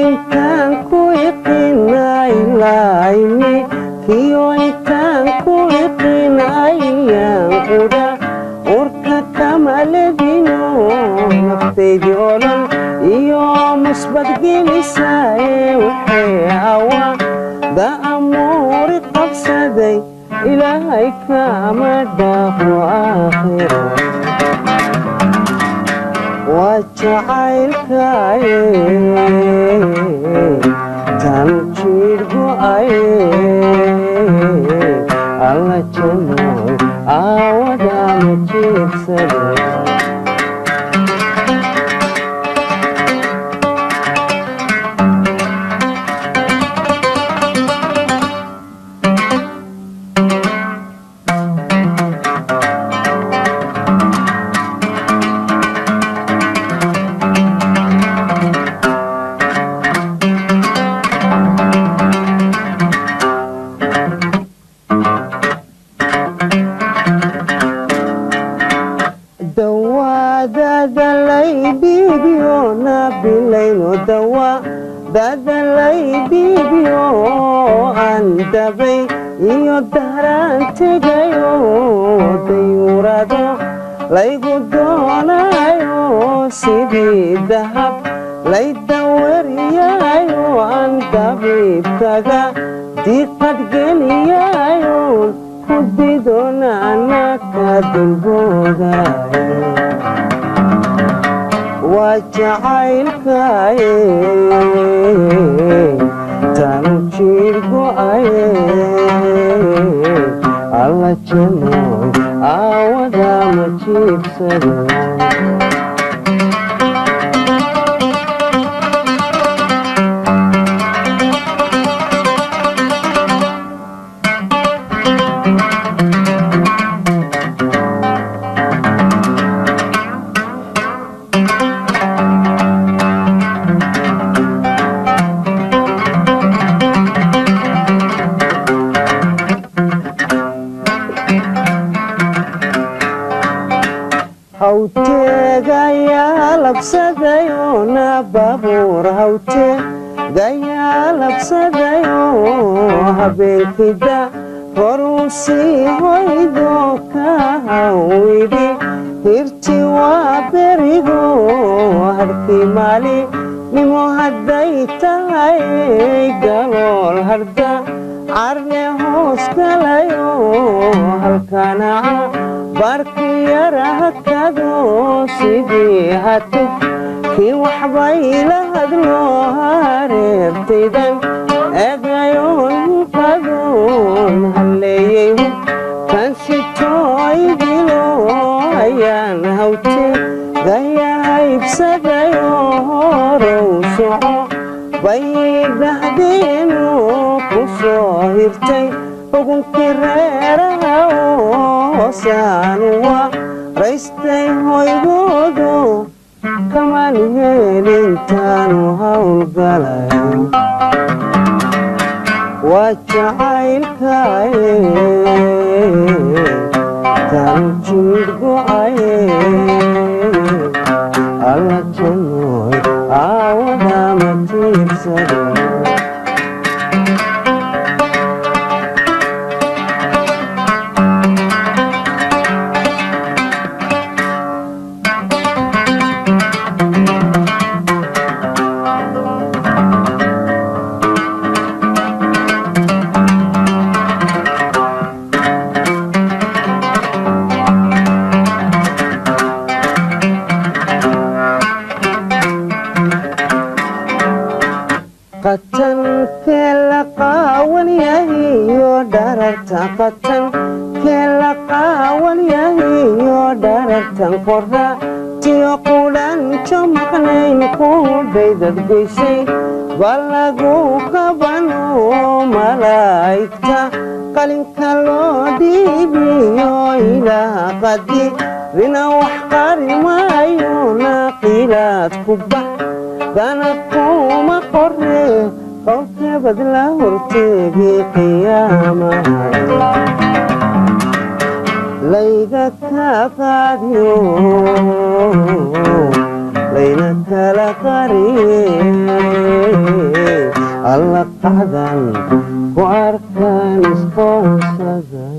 intaan ku iqinaylayni kiyo intaan ku iqinayaan quda urka kamaledino naftaydii olan iyo musbadgelisaaye waxay awa da'amuuri qabsaday ilaahay kama dhaafo aakhiro waa jacaylkaaye tan jiir go'aye alla jannooy aawadama jiibsaday dadalaydhiibyo aan dabay iyo dahraan tegayo dayuurado laygu doonayo sidii dahab laydawariyayo aan dabiibkaga diiqadgeliyayo ku didoona anaka dulboodayo waa jacaylkaaye tan jiir go'aye alla jannooy aawadama jiibsaday hawteegayaa labsadayona baabuur hawteegayaa labsadayo habeenkida horuu sii hoydo ka hawidhi hirti waa berigo harkii maalinimo hadday tahay galool harda carle hoos galayo halkanaca barki yarahakado sidii hatuf kii waxbay la hadlo hareertaydan eegayoon qadoon halleeyey kan sitooydilo ayaan hawte gayahaybsadayo horow soco bay dhahdeenu ku soo hirtay xugunkii reeraha hoosaanwa raystay hoygoodo kamaan heelintaanu hawlgalay waa jacaylkaaye tan jiir go'aye alla jannooy aawadama jiibsaday qatan kela qawan yahiyo dhararta qatan kela qawan yahiyo dharartan qorra tiyo qulan jamaqnayn ku daydad goysay balagu qabano malaa'igta qalinka loo dhiibiyo ilaa qadi rina wax qarimayo naqilaad ku bax danakuma qorre qowlka badla horteegii qiyaamaha layga ka qaadiyo layna kala qariye alla qacdan ku arkaan isqoonsaday